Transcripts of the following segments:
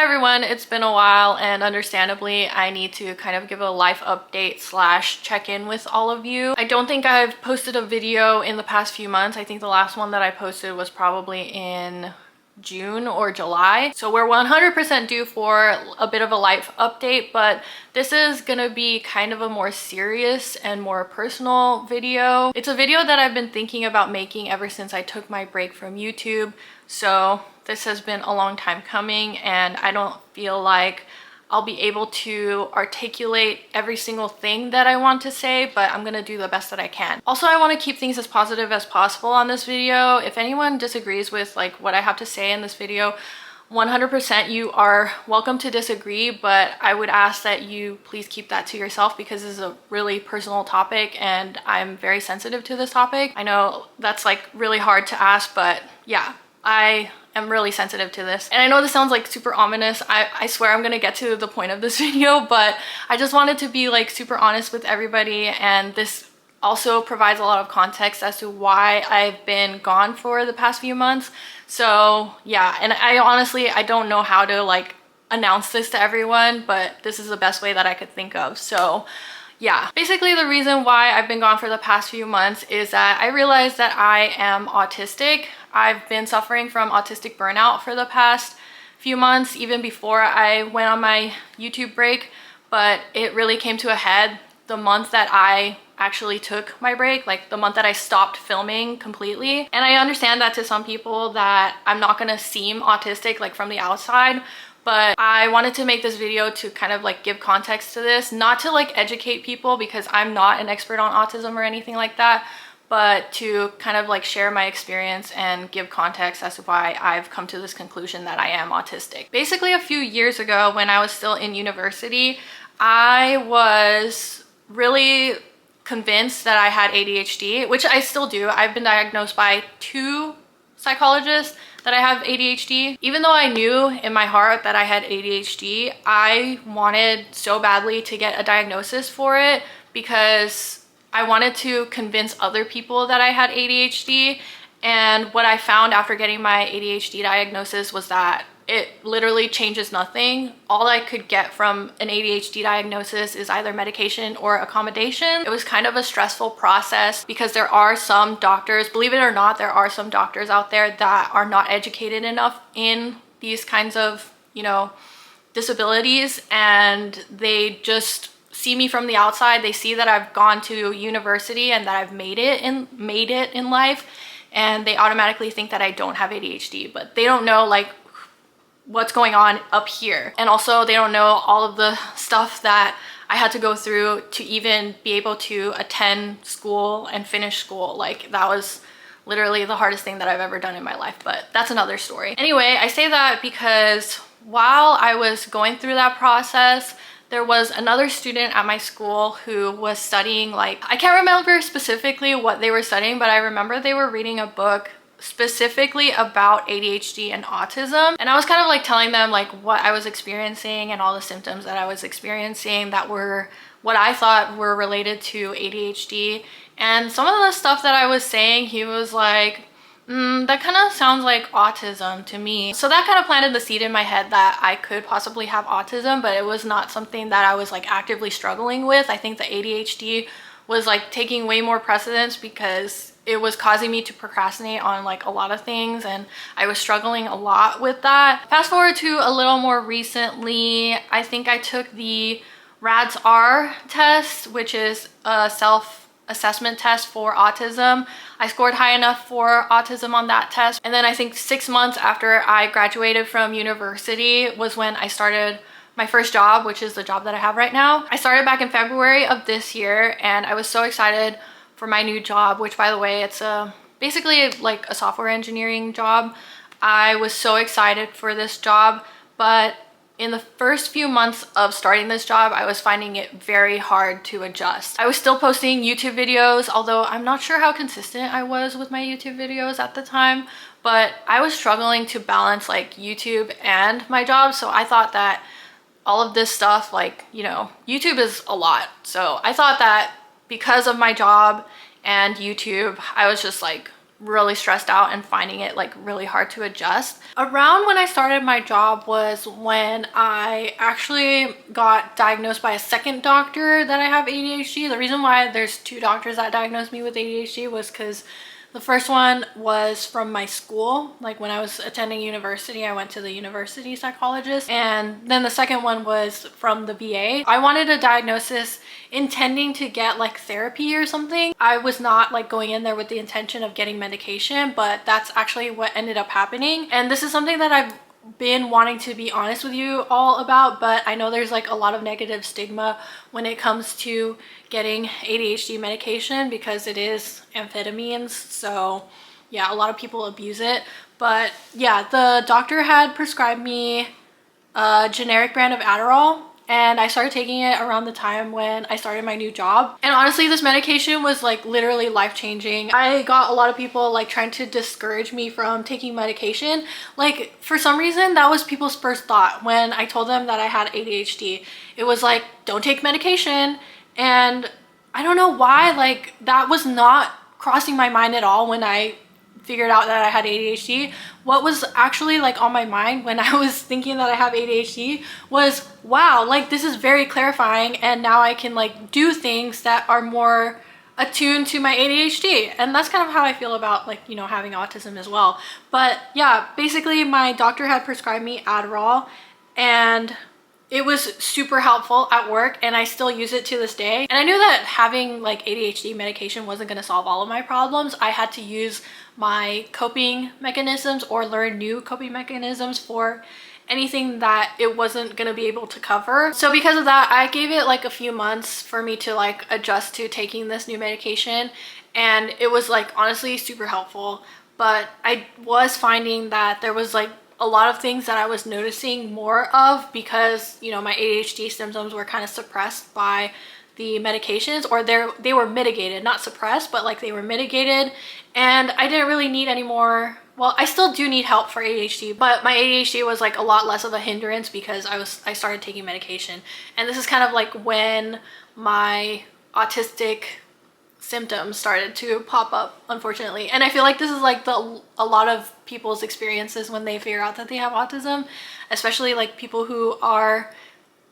Hi everyone, it's been a while and understandably I need to kind of give a life update slash check in with all of you. I don't think I've posted a video in the past few months. I think the last one that I posted was probably in June or July. So we're 100% due for a bit of a life update, but this is gonna be kind of a more serious and more personal video. It's a video that I've been thinking about making ever since I took my break from YouTube. So this has been a long time coming and I don't feel like I'll be able to articulate every single thing that I want to say, but I'm gonna do the best that I can. Also, I want to keep things as positive as possible on this video. If anyone disagrees with like what I have to say in this video, 100% you are welcome to disagree, but I would ask that you please keep that to yourself because this is a really personal topic and I'm very sensitive to this topic. I know that's like really hard to ask, but yeah, I am really sensitive to this. And I know this sounds like super ominous. I swear I'm gonna get to the point of this video, but I just wanted to be like super honest with everybody, and this also provides a lot of context as to why I've been gone for the past few months. So yeah, and I honestly, I don't know how to like announce this to everyone, but this is the best way that I could think of. So yeah, basically the reason why I've been gone for the past few months is that I realized that I am autistic. I've been suffering from autistic burnout for the past few months, even before I went on my YouTube break, but it really came to a head the month that I actually took my break, like the month that I stopped filming completely. And I understand that to some people that I'm not gonna seem autistic like from the outside, but I wanted to make this video to kind of like give context to this, not to like educate people because I'm not an expert on autism or anything like that, but to kind of like share my experience and give context as to why I've come to this conclusion that I am autistic. Basically, a few years ago when I was still in university, I was really convinced that I had ADHD, which I still do. I've been diagnosed by 2 psychologists that I have ADHD. Even though I knew in my heart that I had ADHD, I wanted so badly to get a diagnosis for it because I wanted to convince other people that I had ADHD. And what I found after getting my ADHD diagnosis was that it literally changes nothing. All I could get from an ADHD diagnosis is either medication or accommodation. It was kind of a stressful process because there are some doctors, believe it or not, there are some doctors out there that are not educated enough in these kinds of, you know, disabilities, and they just see me from the outside. They see that I've gone to university and that I've made it in life, and they automatically think that I don't have ADHD, but they don't know like what's going on up here. And also they don't know all of the stuff that I had to go through to even be able to attend school and finish school. Like that was literally the hardest thing that I've ever done in my life, but that's another story. Anyway, I say that because while I was going through that process, there was another student at my school who was studying, like, I can't remember specifically what they were studying, but I remember they were reading a book specifically about ADHD and autism. And I was kind of like telling them like what I was experiencing and all the symptoms that I was experiencing that were what I thought were related to ADHD. And some of the stuff that I was saying, he was like, that kind of sounds like autism to me. So that kind of planted the seed in my head that I could possibly have autism, but it was not something that I was like actively struggling with. I think the ADHD was like taking way more precedence because it was causing me to procrastinate on like a lot of things, and I was struggling a lot with that. Fast forward to a little more recently, I think I took the RADS-R test, which is a self-assessment test for autism. I scored high enough for autism on that test. And then I think 6 months after I graduated from university was when I started my first job, which is the job that I have right now. I started back in February of this year, and I was so excited for my new job, which by the way, it's basically like a software engineering job. I was so excited for this job, but in the first few months of starting this job, I was finding it very hard to adjust. I was still posting YouTube videos, although I'm not sure how consistent I was with my YouTube videos at the time, but I was struggling to balance like YouTube and my job. So I thought that all of this stuff, like, you know, YouTube is a lot. So I thought that because of my job and YouTube, I was just like really stressed out and finding it like really hard to adjust. Around when I started my job was when I actually got diagnosed by a second doctor that I have ADHD. The reason why there's two doctors that diagnosed me with ADHD was because the first one was from my school. Like when I was attending university, I went to the university psychologist. And then the second one was from the VA. I wanted a diagnosis intending to get like therapy or something. I was not like going in there with the intention of getting medication, but that's actually what ended up happening. And this is something that I've been wanting to be honest with you all about, but I know there's like a lot of negative stigma when it comes to getting ADHD medication because it is amphetamines. So yeah, a lot of people abuse it. But yeah, the doctor had prescribed me a generic brand of Adderall, and I started taking it around the time when I started my new job. And honestly, this medication was like literally life-changing. I got a lot of people like trying to discourage me from taking medication. Like for some reason, that was people's first thought when I told them that I had ADHD. It was like, don't take medication. And I don't know why, like that was not crossing my mind at all when I figured out that I had ADHD. What was actually like on my mind when I was thinking that I have ADHD was, wow, like this is very clarifying, and now I can like do things that are more attuned to my ADHD. And that's kind of how I feel about like, you know, having autism as well. But yeah, basically my doctor had prescribed me Adderall, and it was super helpful at work, and I still use it to this day. And I knew that having like ADHD medication wasn't going to solve all of my problems. I had to use my coping mechanisms or learn new coping mechanisms for anything that it wasn't going to be able to cover. So because of that, I gave it like a few months for me to like adjust to taking this new medication, and it was like honestly super helpful. But I was finding that there was like a lot of things that I was noticing more of because, you know, my ADHD symptoms were kind of suppressed by the medications, or they were mitigated, not suppressed, but like they were mitigated. And I didn't really need any more. Well, I still do need help for ADHD, but my ADHD was like a lot less of a hindrance because I started taking medication. And this is kind of like when my autistic symptoms started to pop up, unfortunately. And I feel like this is like a lot of people's experiences when they figure out that they have autism, especially like people who are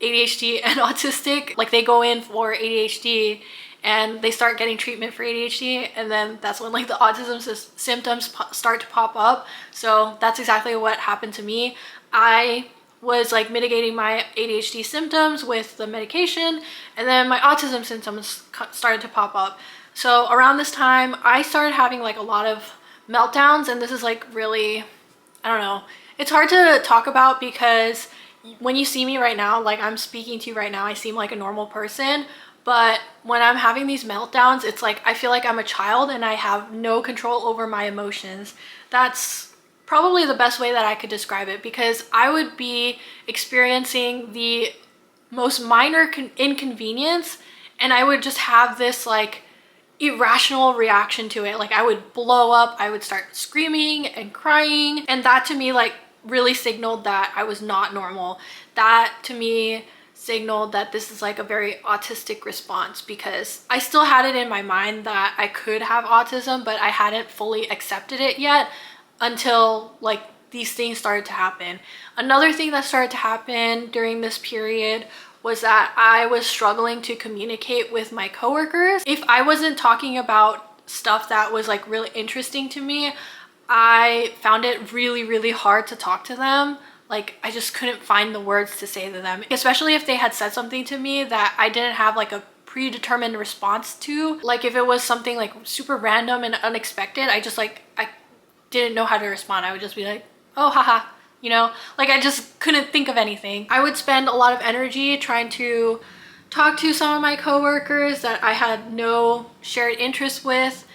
ADHD and autistic. Like they go in for ADHD and they start getting treatment for ADHD, and then that's when like the autism symptoms start to pop up. So that's exactly what happened to me. I was like mitigating my ADHD symptoms with the medication, and then my autism symptoms started to pop up. So around this time, I started having like a lot of meltdowns, and this is like really, I don't know, it's hard to talk about because when you see me right now, like I'm speaking to you right now, I seem like a normal person. But when I'm having these meltdowns, it's like I feel like I'm a child and I have no control over my emotions. That's probably the best way that I could describe it, because I would be experiencing the most minor inconvenience, and I would just have this like irrational reaction to it. Like I would blow up, I would start screaming and crying, and that to me like really signaled that I was not normal. That to me signaled that this is like a very autistic response, because I still had it in my mind that I could have autism, but I hadn't fully accepted it yet until like these things started to happen. Another thing that started to happen during this period was that I was struggling to communicate with my coworkers. If I wasn't talking about stuff that was like really interesting to me, I found it really, really hard to talk to them. Like I just couldn't find the words to say to them, especially if they had said something to me that I didn't have like a predetermined response to. Like if it was something like super random and unexpected, I didn't know how to respond. I would just be like, oh, haha, you know, like I just couldn't think of anything. I would spend a lot of energy trying to talk to some of my coworkers that I had no shared interest with,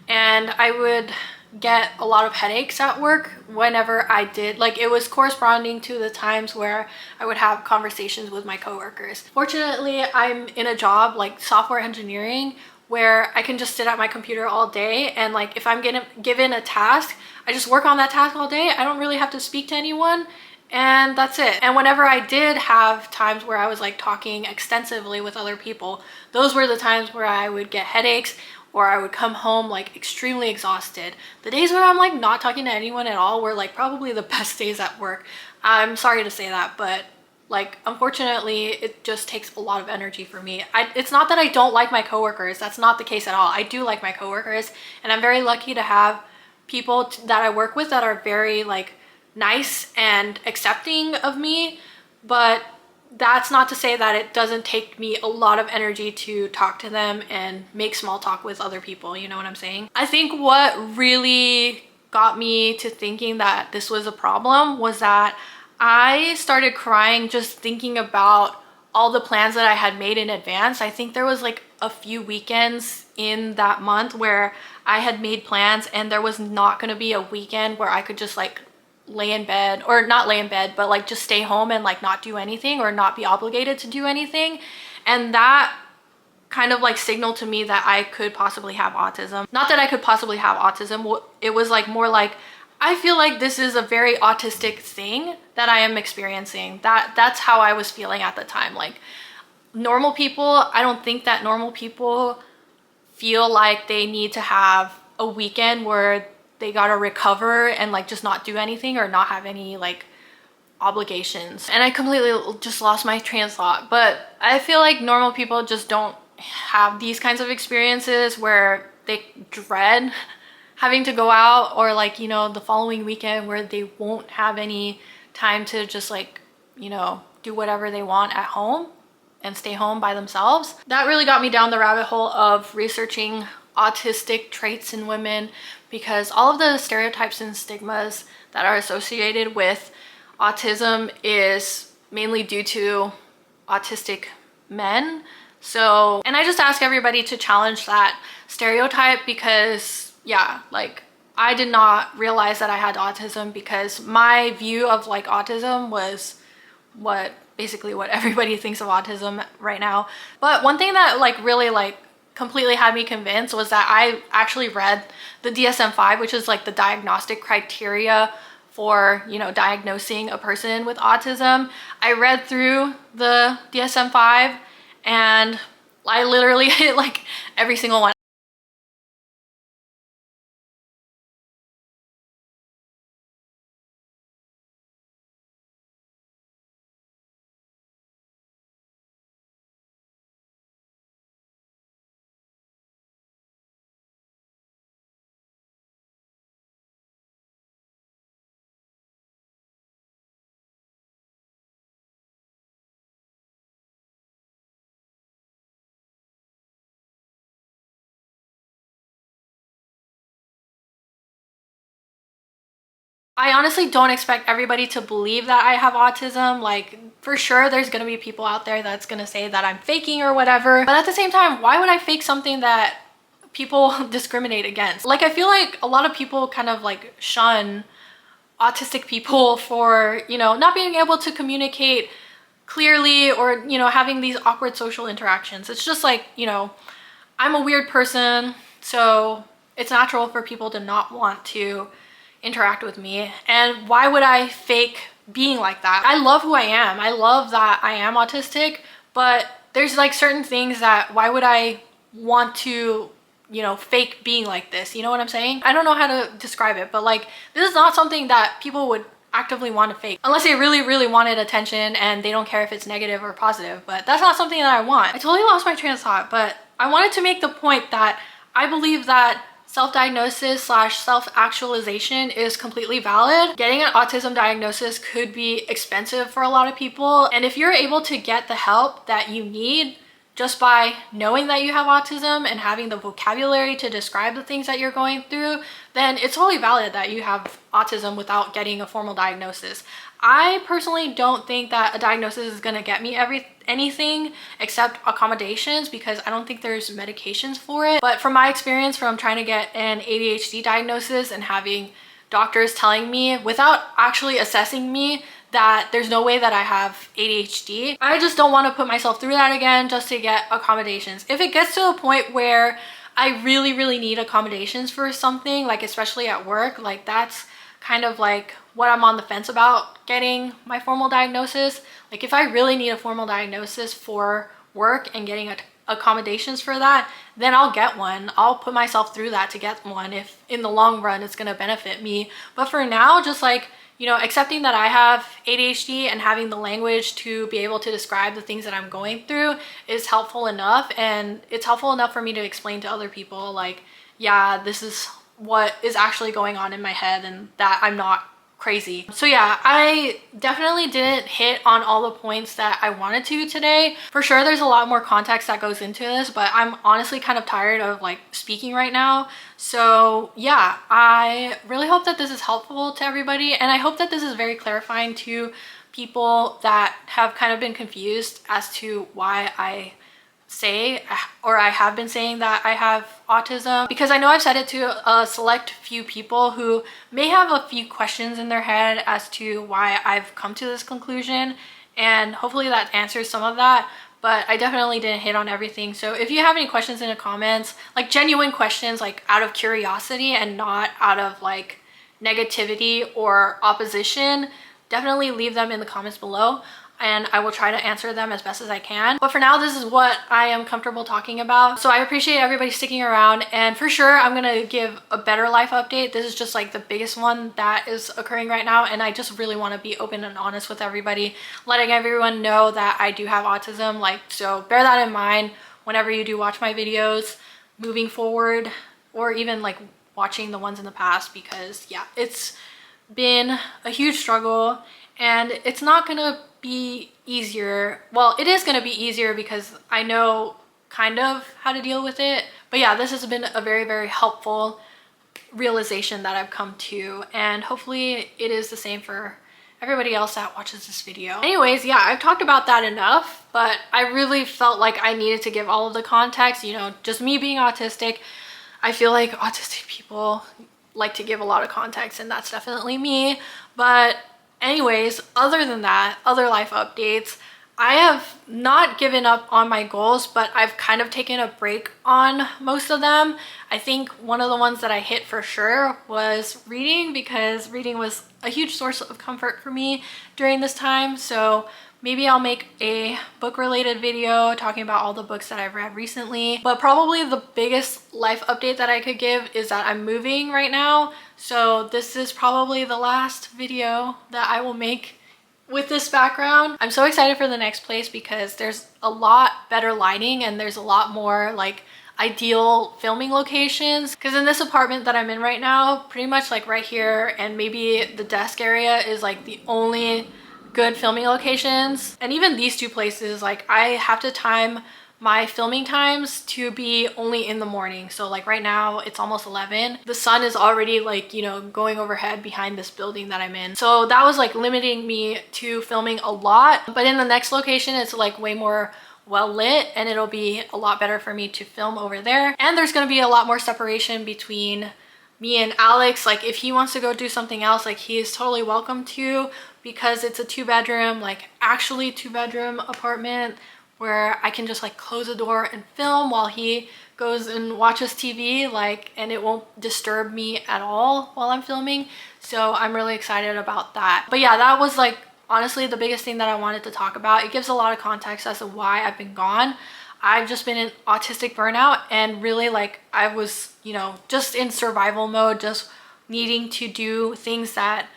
and I would get a lot of headaches at work whenever I did. Like it was corresponding to the times where I would have conversations with my coworkers. Fortunately, I'm in a job like software engineering where I can just sit at my computer all day, and like if I'm given a task, I just work on that task all day. I don't really have to speak to anyone, and that's it. And whenever I did have times where I was like talking extensively with other people, those were the times where I would get headaches, or I would come home like extremely exhausted. The days where I'm like not talking to anyone at all were like probably the best days at work. I'm sorry to say that, but like unfortunately it just takes a lot of energy for me. It's not that I don't like my coworkers, that's not the case at all. I do like my coworkers, and I'm very lucky to have people that I work with that are very like nice and accepting of me, but that's not to say that it doesn't take me a lot of energy to talk to them and make small talk with other people, you know what I'm saying? I think what really got me to thinking that this was a problem was that I started crying just thinking about all the plans that I had made in advance. I think there was like a few weekends in that month where I had made plans and there was not going to be a weekend where I could just like lay in bed, or not lay in bed, but like just stay home and like not do anything or not be obligated to do anything. And that kind of like signaled to me that I could possibly have autism. Not that I could possibly have autism. It was like more like, I feel like this is a very autistic thing that I am experiencing. That's how I was feeling at the time. Like normal people, I don't think that normal people feel like they need to have a weekend where they gotta recover and like just not do anything or not have any like obligations. And I completely just lost my train of thought, but I feel like normal people just don't have these kinds of experiences where they dread having to go out, or like, you know, the following weekend where they won't have any time to just like, you know, do whatever they want at home and stay home by themselves. That really got me down the rabbit hole of researching autistic traits in women, because all of the stereotypes and stigmas that are associated with autism is mainly due to autistic men. So, and I just ask everybody to challenge that stereotype, because yeah, like I did not realize that I had autism, because my view of like autism was basically what everybody thinks of autism right now. But one thing that like really like completely had me convinced was that I actually read the DSM-5, which is like the diagnostic criteria for, you know, diagnosing a person with autism. I read through the DSM-5 and I literally hit like every single one. I honestly don't expect everybody to believe that I have autism. Like, for sure, there's gonna be people out there that's gonna say that I'm faking or whatever. But at the same time, why would I fake something that people discriminate against? Like, I feel like a lot of people kind of like shun autistic people for, you know, not being able to communicate clearly, or, you know, having these awkward social interactions. It's just like, you know, I'm a weird person, so it's natural for people to not want to interact with me. And why would I fake being like that? I love who I am. I love that I am autistic, but there's like certain things that why would I want to, you know, fake being like this? You know what I'm saying? I don't know how to describe it, but like this is not something that people would actively want to fake unless they really wanted attention and they don't care if it's negative or positive. But that's not something that I want. I totally lost my train of thought, but I wanted to make the point that I believe that self-diagnosis slash self-actualization is completely valid. Getting an autism diagnosis could be expensive for a lot of people, and if you're able to get the help that you need just by knowing that you have autism and having the vocabulary to describe the things that you're going through, then it's totally valid that you have autism without getting a formal diagnosis. I personally don't think that a diagnosis is going to get me anything except accommodations, because I don't think there's medications for it. But from my experience from trying to get an ADHD diagnosis and having doctors telling me without actually assessing me that there's no way that I have ADHD, I just don't want to put myself through that again just to get accommodations. If it gets to a point where I really need accommodations for something, like especially at work, like that's kind of like what I'm on the fence about getting my formal diagnosis. Like if I really need a formal diagnosis for work and getting accommodations for that, then I'll get one. I'll put myself through that to get one if in the long run it's gonna benefit me. But for now, just like, you know, accepting that I have ADHD and having the language to be able to describe the things that I'm going through is helpful enough. And it's helpful enough for me to explain to other people like, yeah, this is what is actually going on in my head and that I'm not crazy. So yeah, I definitely didn't hit on all the points that I wanted to today. For sure, there's a lot more context that goes into this, but I'm honestly kind of tired of like speaking right now. So yeah, I really hope that this is helpful to everybody, and I hope that this is very clarifying to people that have kind of been confused as to why I say, or I have been saying that I have autism, because I know I've said it to a select few people who may have a few questions in their head as to why I've come to this conclusion, and hopefully that answers some of that. But I definitely didn't hit on everything. So if you have any questions in the comments, like genuine questions, like out of curiosity and not out of like negativity or opposition, definitely leave them in the comments below, and I will try to answer them as best as I can. But for now, this is what I am comfortable talking about. So I appreciate everybody sticking around, and for sure I'm gonna give a better life update. This is just like the biggest one that is occurring right now, and I just really want to be open and honest with everybody, letting everyone know that I do have autism. Like, so bear that in mind whenever you do watch my videos moving forward, or even like watching the ones in the past, because yeah, it's been a huge struggle and it's not gonna be easier. Well, it is gonna be easier because I know kind of how to deal with it. But yeah, this has been a very, very helpful realization that I've come to, and hopefully it is the same for everybody else that watches this video. Anyways, yeah, I've talked about that enough, but I really felt like I needed to give all of the context. You know, just me being autistic, I feel like autistic people like to give a lot of context, and that's definitely me. But anyways, other than that, other life updates, I have not given up on my goals, but I've kind of taken a break on most of them. I think one of the ones that I hit for sure was reading, because reading was a huge source of comfort for me during this time. So maybe I'll make a book related video talking about all the books that I've read recently. But probably the biggest life update that I could give is that I'm moving right now. So this is probably the last video that I will make with this background. I'm so excited for the next place because there's a lot better lighting and there's a lot more like ideal filming locations. Because in this apartment that I'm in right now, pretty much like right here and maybe the desk area is like the only good filming locations. And even these two places, like I have to time my filming times to be only in the morning. So like right now it's almost 11. The sun is already like, you know, going overhead behind this building that I'm in. So that was like limiting me to filming a lot. But in the next location, it's like way more well lit and it'll be a lot better for me to film over there. And there's gonna be a lot more separation between me and Alex. Like if he wants to go do something else, like he is totally welcome to, because it's a 2-bedroom, like actually 2-bedroom apartment where I can just like close the door and film while he goes and watches TV, like, and it won't disturb me at all while I'm filming. So I'm really excited about that. But yeah, that was like honestly the biggest thing that I wanted to talk about. It gives a lot of context as to why I've been gone. I've just been in autistic burnout, and really like I was, you know, just in survival mode, just needing to do things that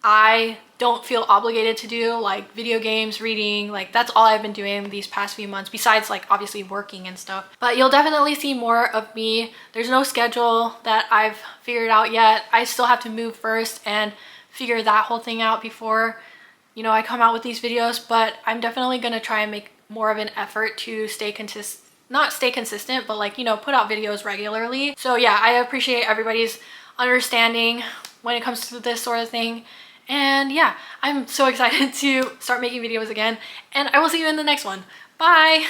I don't feel obligated to do, like video games, reading. Like that's all I've been doing these past few months, besides like obviously working and stuff. But you'll definitely see more of me. There's no schedule that I've figured out yet. I still have to move first and figure that whole thing out before, you know, I come out with these videos. But I'm definitely gonna try and make more of an effort to stay not stay consistent, but like, you know, put out videos regularly. So yeah, I appreciate everybody's understanding when it comes to this sort of thing. And yeah, I'm so excited to start making videos again, and I will see you in the next one. Bye!